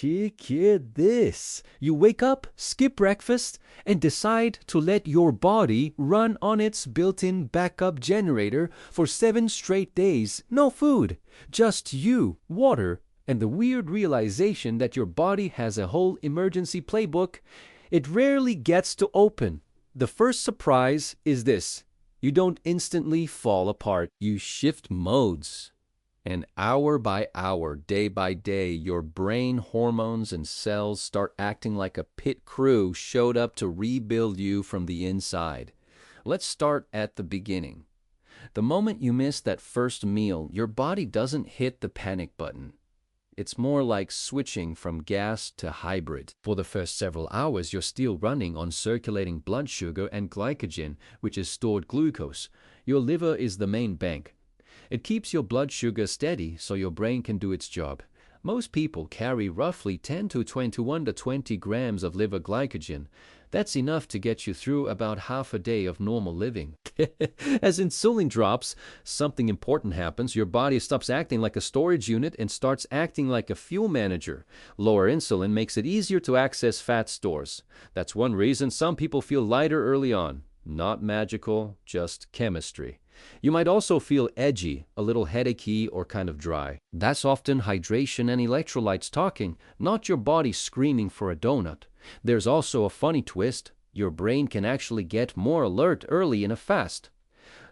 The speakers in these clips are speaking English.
Check this. You wake up, skip breakfast, and decide to let your body run on its built-in backup generator for 7 straight days. No food, just you, water, and the weird realization that your body has a whole emergency playbook it rarely gets to open. The first surprise is this. You don't instantly fall apart. You shift modes. And hour by hour, day by day, your brain hormones and cells start acting like a pit crew showed up to rebuild you from the inside. Let's start at the beginning. The moment you miss that first meal, your body doesn't hit the panic button. It's more like switching from gas to hybrid. For the first several hours, you're still running on circulating blood sugar and glycogen, which is stored glucose. Your liver is the main bank. It keeps your blood sugar steady so your brain can do its job. Most people carry roughly 10 to 21 to 20 grams of liver glycogen. That's enough to get you through about half a day of normal living. As insulin drops, something important happens. Your body stops acting like a storage unit and starts acting like a fuel manager. Lower insulin makes it easier to access fat stores. That's one reason some people feel lighter early on. Not magical, just chemistry. You might also feel edgy, a little headachy, or kind of dry. That's often hydration and electrolytes talking, not your body screaming for a donut. There's also a funny twist. Your brain can actually get more alert early in a fast.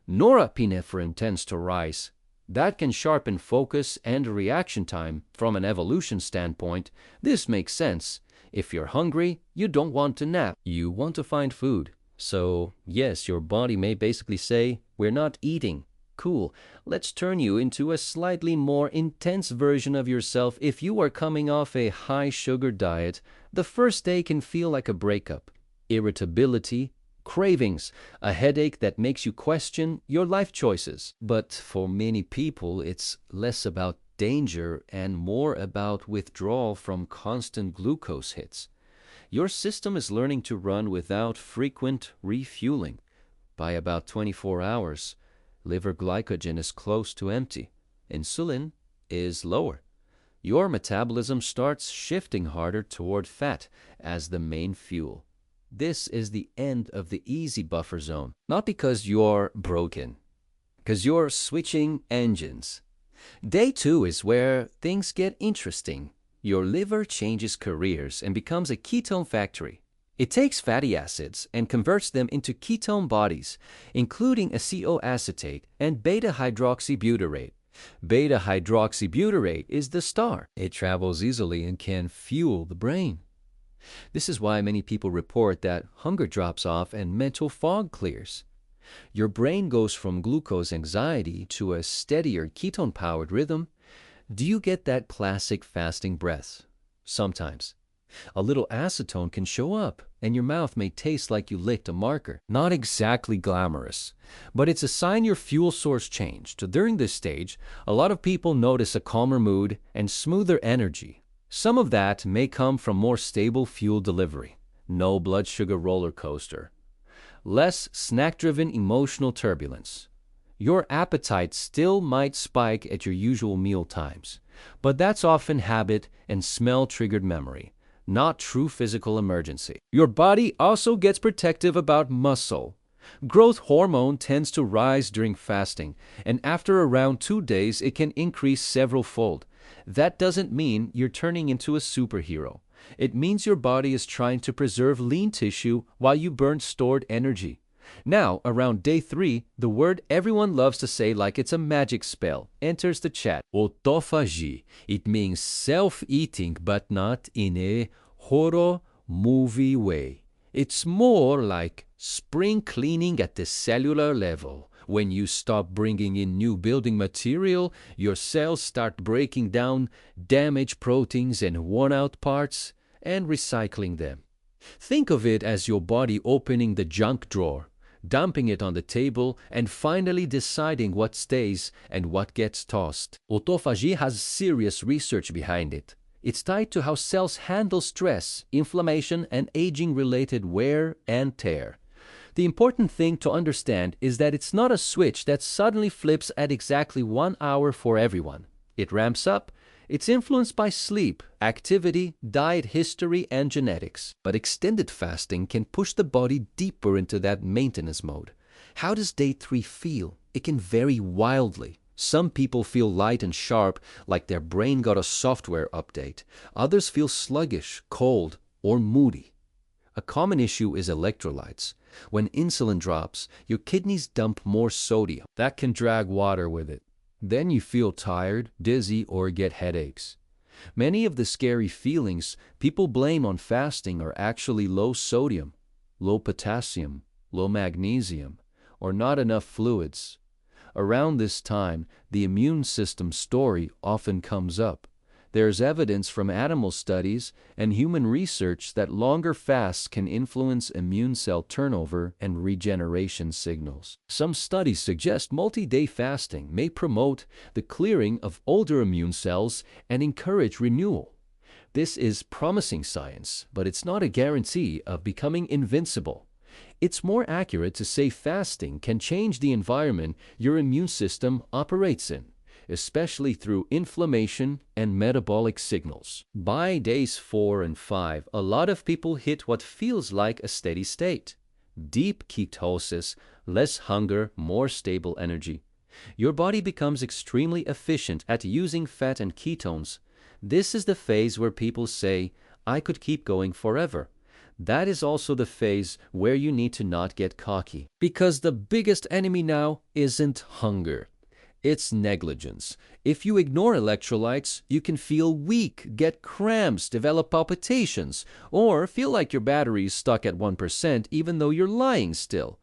Norepinephrine tends to rise. That can sharpen focus and reaction time. From an evolution standpoint, this makes sense. If you're hungry, you don't want to nap. You want to find food. So, yes, your body may basically say, we're not eating. Cool, let's turn you into a slightly more intense version of yourself. If you are coming off a high-sugar diet, the first day can feel like a breakup. Irritability, cravings, a headache that makes you question your life choices. But for many people, it's less about danger and more about withdrawal from constant glucose hits. Your system is learning to run without frequent refueling. By about 24 hours, liver glycogen is close to empty. Insulin is lower. Your metabolism starts shifting harder toward fat as the main fuel. This is the end of the easy buffer zone. Not because you're broken, because you're switching engines. Day 2 is where things get interesting. Your liver changes careers and becomes a ketone factory. It takes fatty acids and converts them into ketone bodies, including acetoacetate and beta-hydroxybutyrate. Beta-hydroxybutyrate is the star. It travels easily and can fuel the brain. This is why many people report that hunger drops off and mental fog clears. Your brain goes from glucose anxiety to a steadier ketone-powered rhythm. Do you get that classic fasting breath? Sometimes. A little acetone can show up, and your mouth may taste like you licked a marker. Not exactly glamorous, but it's a sign your fuel source changed. During this stage, a lot of people notice a calmer mood and smoother energy. Some of that may come from more stable fuel delivery, no blood sugar roller coaster, less snack-driven emotional turbulence. Your appetite still might spike at your usual meal times, but that's often habit and smell-triggered memory, not true physical emergency. Your body also gets protective about muscle. Growth hormone tends to rise during fasting, and after around 2 days, it can increase several-fold. That doesn't mean you're turning into a superhero. It means your body is trying to preserve lean tissue while you burn stored energy. Now, around day 3, the word everyone loves to say like it's a magic spell enters the chat. Autophagy. It means self-eating, but not in a horror movie way. It's more like spring cleaning at the cellular level. When you stop bringing in new building material, your cells start breaking down damaged proteins and worn-out parts and recycling them. Think of it as your body opening the junk drawer, dumping it on the table, and finally deciding what stays and what gets tossed. Autophagy has serious research behind it. It's tied to how cells handle stress, inflammation, and aging-related wear and tear. The important thing to understand is that it's not a switch that suddenly flips at exactly 1 hour for everyone. It ramps up, It's influenced by sleep, activity, diet history, and genetics. But extended fasting can push the body deeper into that maintenance mode. How does day 3 feel? It can vary wildly. Some people feel light and sharp, like their brain got a software update. Others feel sluggish, cold, or moody. A common issue is electrolytes. When insulin drops, your kidneys dump more sodium. That can drag water with it. Then you feel tired, dizzy, or get headaches. Many of the scary feelings people blame on fasting are actually low sodium, low potassium, low magnesium, or not enough fluids. Around this time, the immune system story often comes up. There's evidence from animal studies and human research that longer fasts can influence immune cell turnover and regeneration signals. Some studies suggest multi-day fasting may promote the clearing of older immune cells and encourage renewal. This is promising science, but it's not a guarantee of becoming invincible. It's more accurate to say fasting can change the environment your immune system operates in, especially through inflammation and metabolic signals. By days 4 and 5, a lot of people hit what feels like a steady state. Deep ketosis, less hunger, more stable energy. Your body becomes extremely efficient at using fat and ketones. This is the phase where people say, "I could keep going forever." That is also the phase where you need to not get cocky. Because the biggest enemy now isn't hunger. It's negligence. If you ignore electrolytes, you can feel weak, get cramps, develop palpitations, or feel like your battery is stuck at 1% even though you're lying still.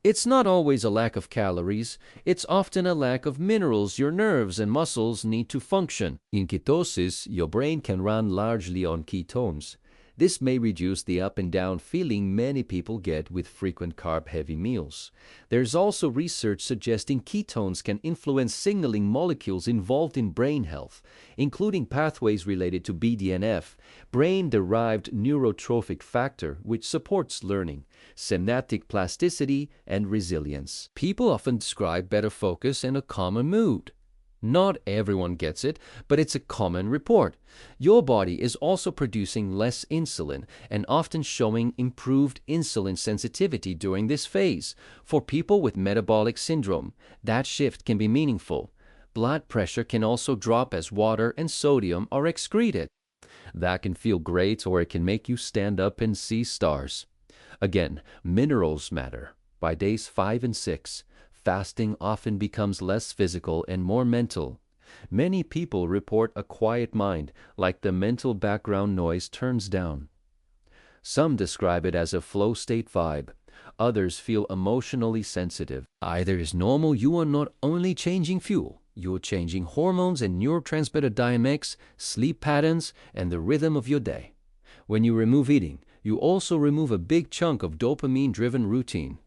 It's not always a lack of calories. It's often a lack of minerals your nerves and muscles need to function. In ketosis, your brain can run largely on ketones. This may reduce the up and down feeling many people get with frequent carb-heavy meals. There's also research suggesting ketones can influence signaling molecules involved in brain health, including pathways related to BDNF, brain-derived neurotrophic factor, which supports learning, synaptic plasticity, and resilience. People often describe better focus and a calmer mood. Not everyone gets it, but it's a common report. Your body is also producing less insulin and often showing improved insulin sensitivity during this phase. For people with metabolic syndrome, that shift can be meaningful. Blood pressure can also drop as water and sodium are excreted. That can feel great, or it can make you stand up and see stars. Again, minerals matter. By days 5 and 6, fasting often becomes less physical and more mental. Many people report a quiet mind, like the mental background noise turns down. Some describe it as a flow state vibe. Others feel emotionally sensitive. Either is normal. You are not only changing fuel, you are changing hormones and neurotransmitter dynamics, sleep patterns, and the rhythm of your day. When you remove eating, you also remove a big chunk of dopamine-driven routine.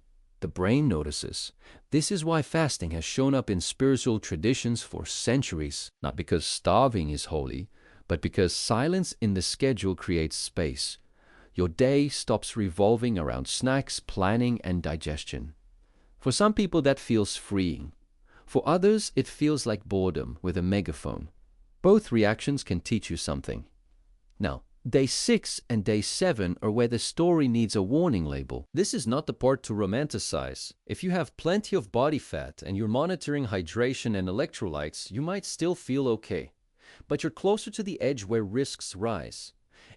The brain notices. This is why fasting has shown up in spiritual traditions for centuries, not because starving is holy, but because silence in the schedule creates space. Your day stops revolving around snacks, planning, and digestion. For some people that feels freeing. For others, it feels like boredom with a megaphone. Both reactions can teach you something. Now, Day 6 and Day 7 are where the story needs a warning label. This is not the part to romanticize. If you have plenty of body fat and you're monitoring hydration and electrolytes, you might still feel okay. But you're closer to the edge where risks rise.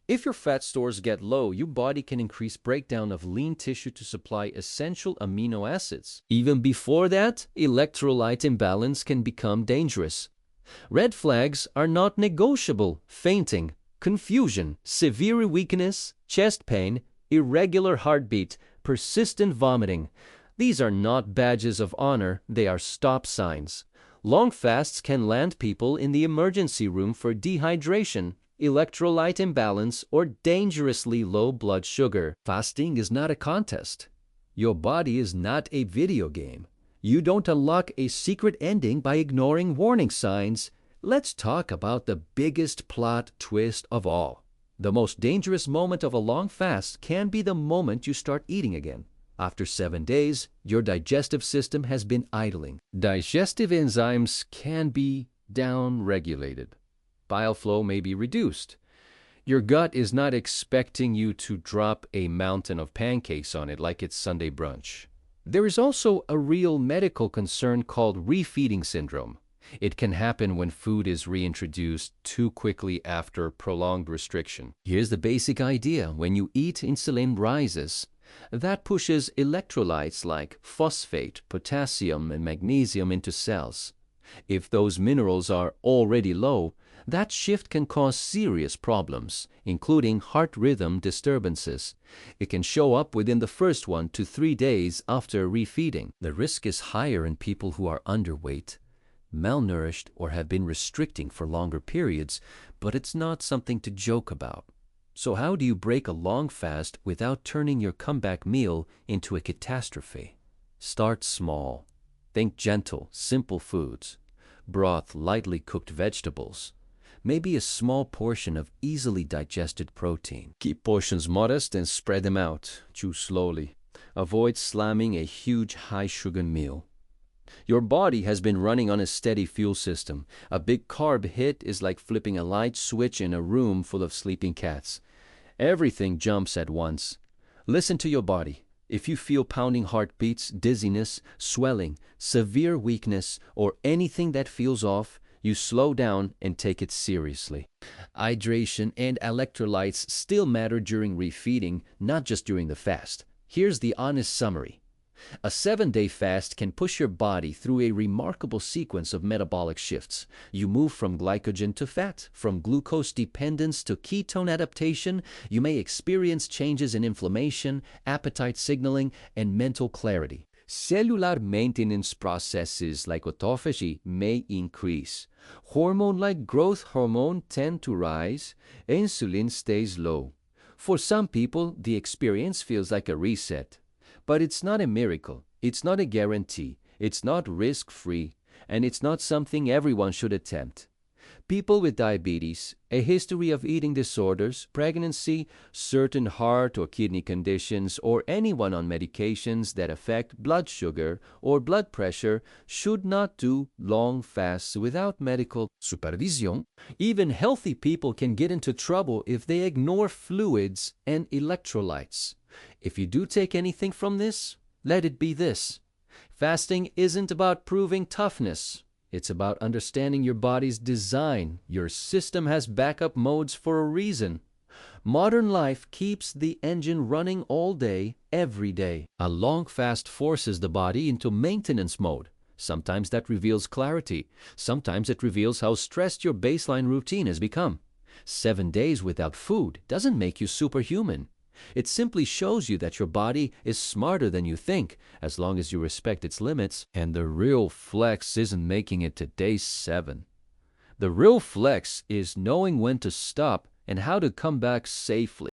If your fat stores get low, your body can increase breakdown of lean tissue to supply essential amino acids. Even before that, electrolyte imbalance can become dangerous. Red flags are not negotiable: fainting, confusion, severe weakness, chest pain, irregular heartbeat, persistent vomiting. These are not badges of honor, they are stop signs. Long fasts can land people in the emergency room for dehydration, electrolyte imbalance, or dangerously low blood sugar. Fasting is not a contest. Your body is not a video game. You don't unlock a secret ending by ignoring warning signs. Let's talk about the biggest plot twist of all. The most dangerous moment of a long fast can be the moment you start eating again. After 7 days, your digestive system has been idling. Digestive enzymes can be down-regulated. bile flow may be reduced. Your gut is not expecting you to drop a mountain of pancakes on it like it's Sunday brunch. There is also a real medical concern called refeeding syndrome. It can happen when food is reintroduced too quickly after prolonged restriction. Here's the basic idea. When you eat, insulin rises. That pushes electrolytes like phosphate, potassium, and magnesium into cells. If those minerals are already low, that shift can cause serious problems, including heart rhythm disturbances. It can show up within the first 1 to 3 days after refeeding. The risk is higher in people who are underweight, malnourished, or have been restricting for longer periods, but it's not something to joke about. So how do you break a long fast without turning your comeback meal into a catastrophe? Start small. Think gentle, simple foods. Broth, lightly cooked vegetables. Maybe a small portion of easily digested protein. Keep portions modest and spread them out. Chew slowly. Avoid slamming a huge high-sugar meal. Your body has been running on a steady fuel system. A big carb hit is like flipping a light switch in a room full of sleeping cats. Everything jumps at once. Listen to your body. If you feel pounding heartbeats, dizziness, swelling, severe weakness, or anything that feels off, you slow down and take it seriously. Hydration and electrolytes still matter during refeeding, not just during the fast. Here's the honest summary. A 7-day fast can push your body through a remarkable sequence of metabolic shifts. You move from glycogen to fat, from glucose dependence to ketone adaptation. You may experience changes in inflammation, appetite signaling, and mental clarity. Cellular maintenance processes like autophagy may increase. Hormone like growth hormone tend to rise. Insulin stays low. For some people, the experience feels like a reset. But it's not a miracle, it's not a guarantee, it's not risk-free, and it's not something everyone should attempt. People with diabetes, a history of eating disorders, pregnancy, certain heart or kidney conditions, or anyone on medications that affect blood sugar or blood pressure should not do long fasts without medical supervision. Even healthy people can get into trouble if they ignore fluids and electrolytes. If you do take anything from this, let it be this. Fasting isn't about proving toughness. It's about understanding your body's design. Your system has backup modes for a reason. Modern life keeps the engine running all day, every day. A long fast forces the body into maintenance mode. Sometimes that reveals clarity. Sometimes it reveals how stressed your baseline routine has become. 7 days without food doesn't make you superhuman. It simply shows you that your body is smarter than you think, as long as you respect its limits. And the real flex isn't making it to day 7. The real flex is knowing when to stop and how to come back safely.